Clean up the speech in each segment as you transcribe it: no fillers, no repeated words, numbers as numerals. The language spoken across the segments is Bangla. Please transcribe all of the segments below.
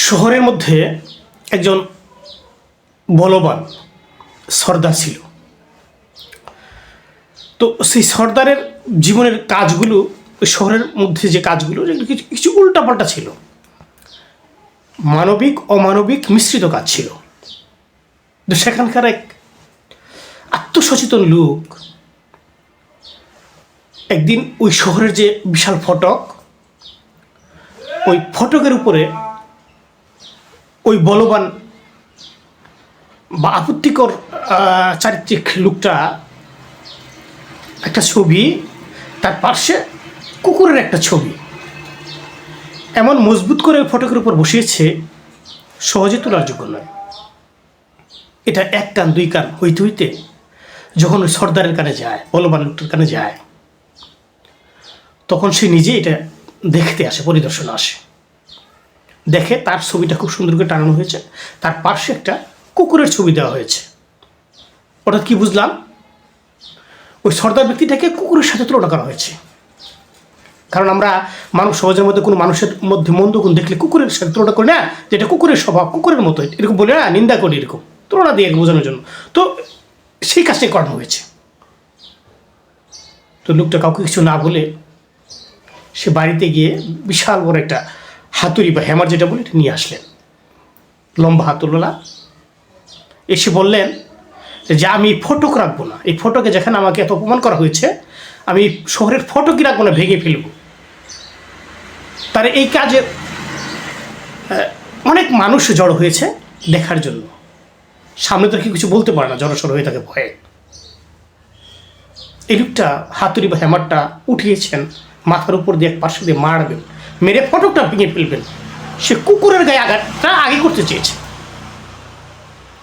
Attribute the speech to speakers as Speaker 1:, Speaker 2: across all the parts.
Speaker 1: শহরের মধ্যে একজন বলবান সর্দার ছিল। তো সেই সর্দারের জীবনের কাজগুলো, ওই শহরের মধ্যে যে কাজগুলো, কিছু কিছু উল্টাপাল্টা ছিল, মানবিক অমানবিক মিশ্রিত কাজ ছিল। তো সেখানকার এক আত্মসচেতন লোক একদিন ওই শহরের যে বিশাল ফটক, ওই ফটকের উপরে ওই বলবান বা আপত্তিকর চারিত্রিক লোকটা একটা ছবি, তার পাশে কুকুরের একটা ছবি এমন মজবুত করে ফটকের উপর বসিয়েছে, সহজে তোলার যোগ্য নয়। এটা এক কান দুই কান হইতে হইতে যখন ওই সর্দারের কানে যায়, বলবান লোকটার কানে যায়, তখন সে নিজে এটা দেখতে আসে, পরিদর্শনে আসে। দেখে তার ছবিটা খুব সুন্দর করে টানানো হয়েছে, তার পাশে একটা কুকুরের ছবি দেওয়া হয়েছে। অর্থাৎ কি বুঝলাম, ওই সর্দার ব্যক্তিটাকে কুকুরের সাথে তুলনা করা হয়েছে। কারণ আমরা মানব সমাজের মধ্যে কোনো মানুষের মধ্যে মন্দ গুণ দেখলে কুকুরের সাথে তুলনা করি না, যেটা কুকুরের স্বভাব, কুকুরের মতো, এরকম বলে না, নিন্দা করি, এরকম তুলনা দিয়ে বোঝানোর জন্য। তো সেই কাজটাই করানো হয়েছে। তো লোকটা কাউকে কিছু না বলে সে বাড়িতে গিয়ে বিশাল বড় একটা হাতুড়ি বা হ্যামার যেটা বলে, এটা নিয়ে আসলেন, লম্বা হাতুড়লা। এসে বললেন যে আমি ফটক রাখবো না, এই ফটকে যেখানে আমাকে এত অপমান করা হয়েছে, আমি শহরের ফটকই রাখবো না, ভেঙে ফেলব। তার এই কাজে অনেক মানুষ জড়ো হয়েছে দেখার জন্য। সামনে তো কিছু বলতে পারে না, জড়সড় হয়ে থাকে ভয়ে। এই লোকটা হাতুড়ি বা হ্যামারটা উঠিয়েছেন, মাথার উপর দিয়ে এক পাশে দিয়ে মারবেন, মেরে ফটকটা ভেঙে ফেলবেন। সে কুকুরের গায়ে আঘাতটা আগে করতে চেয়েছে।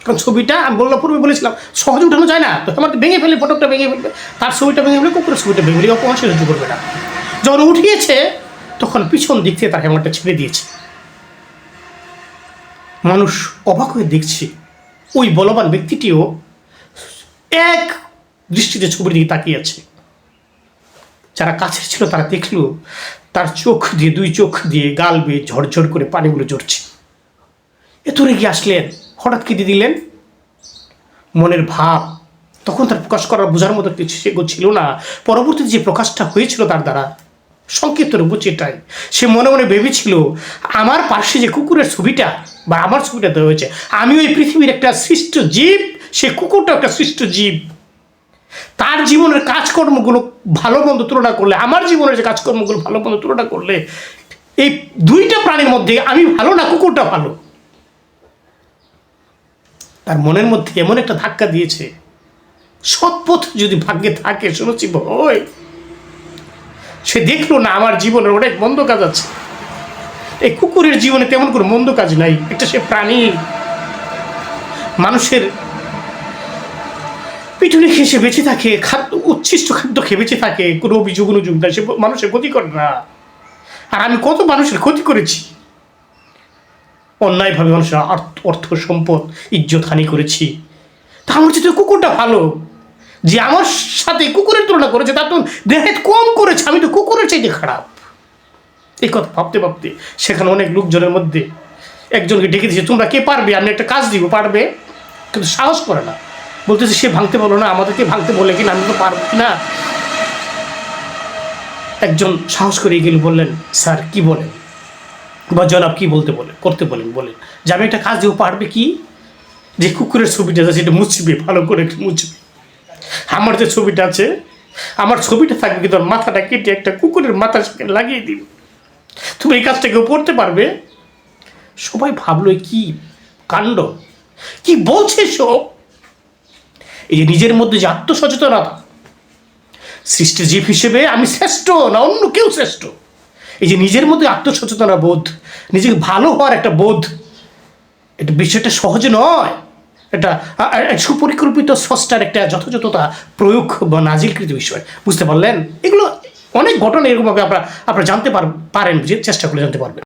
Speaker 1: কারণ ছবিটা আমি পূর্বে বলেছিলাম সহজে উঠানো যায় না, তো আমার ভেঙে ফেলে, ফটকটা ভেঙে ফেলবে, তার ছবিটা ভেঙে ফেলে, কুকুরের ছবিটা ভেঙে ফেলে, অপমান সহ্য করবে না। যখন উঠিয়েছে তখন পিছন দিক থেকে তার হ্যামারটা ছেড়ে দিয়েছে। মানুষ অবাক হয়ে দেখছে, ওই বলবান ব্যক্তিটিও এক দৃষ্টিতে ছবির দিকে তাকিয়ে আছে। যারা কাছের ছিল তারা দেখলো তার চোখ দিয়ে, দুই চোখ দিয়ে গাল বেয়ে ঝরঝর করে পানিগুলো ঝরছে। এত রেগে আসলেন, হঠাৎ কেঁদে দিলেন। মনের ভাব তখন তার প্রকাশ করার বোঝার মতো কিছু সে ছিল না। পরবর্তীতে যে প্রকাশটা হয়েছিল তার দ্বারা, সংক্ষিপ্ত রূপ এটাই, সে মনে মনে ভেবেছিল আমার পাশে যে কুকুরের ছবিটা বা আমার ছবিটা দেওয়া হয়েছে, আমিও এই পৃথিবীর একটা সৃষ্ট জীব, সে কুকুরটা একটা সৃষ্ট জীব। তার জীবনের কাজকর্মগুলো ভালো মন্দ তুলনা করলে, আমার জীবনের যে কাজকর্মগুলো ভালো মন্দ তুলনা করলে, এই দুইটা প্রাণীর মধ্যে আমি ভালো না কুকুরটা ভালো। তার মনের মধ্যে এমন একটা ধাক্কা দিয়েছে, সৎপথ যদি ভাগ্যে থাকে, শুনেছি ভয়, সে দেখলো না আমার জীবনের অনেক মন্দ কাজ আছে। এই কুকুরের জীবনে তেমন কোনো মন্দ কাজ নাই। একটা সে প্রাণী, মানুষের পিটুনি খেয়ে সে বেঁচে থাকে, উচ্ছিষ্ট খাদ্য খেয়ে বেঁচে থাকে, কোনো অভিযোগ অনুযোগ নাই, সে মানুষের ক্ষতি করে না। আর আমি কত মানুষের ক্ষতি করেছি, অন্যায়ভাবে মানুষের অর্থ সম্পদ ইজ্জত হানি করেছি। তা আমার যেহেতু কুকুরটা ভালো, যে আমার সাথে কুকুরের তুলনা করেছে, তার তো দেহে কম করেছে, আমি তো কুকুরের চাইতে খারাপ। এই কথা ভাবতে ভাবতে সেখানে অনেক লোকজনের মধ্যে একজনকে ডেকে দিয়েছে, তোমরা কে পারবে, আমি একটা কাজ দিব, পারবে, কিন্তু সাহস করে না। বলতেছে সে ভাঙতে বলো না, আমাদেরকে ভাঙতে বলে কিনা, আমি তো পারবো না। একজন সাহস করে গেল, বললেন স্যার কি বলেন, বা জনাব কি বলতে বলে, করতে বলেন, বলেন যে আমি একটা কাজ দিব, পারবে কি, যে কুকুরের ছবিটা আছে সেটা মুছবে, ভালো করে একটু মুছবে। আমার যে ছবিটা আছে, আমার ছবিটা থাকবে, কিন্তু মাথাটা কেটে একটা কুকুরের মাথার সাথে লাগিয়ে দিবে। তুমি এই কাজটা কেউ করতে পারবে? সবাই ভাবলো কি কাণ্ড, কি বলছে সব। এই যে নিজের মধ্যে যে আত্মসচেতনতা, সৃষ্টি জীব হিসেবে আমি শ্রেষ্ঠ না অন্য কেউ শ্রেষ্ঠ, এই যে নিজের মধ্যে আত্মসচেতনতা বোধ, নিজেকে ভালো হওয়ার একটা বোধ, এটা বিষয়টা সহজে নয়। এটা সুপরিকল্পিত স্রষ্টার একটা যথাযথতা প্রয়োগ বা নাজিলকৃত বিষয়। বুঝতে পারলেন? এগুলো অনেক ঘটনা এরকমভাবে আপনারা জানতে পারেন, চেষ্টা করে জানতে পারবেন।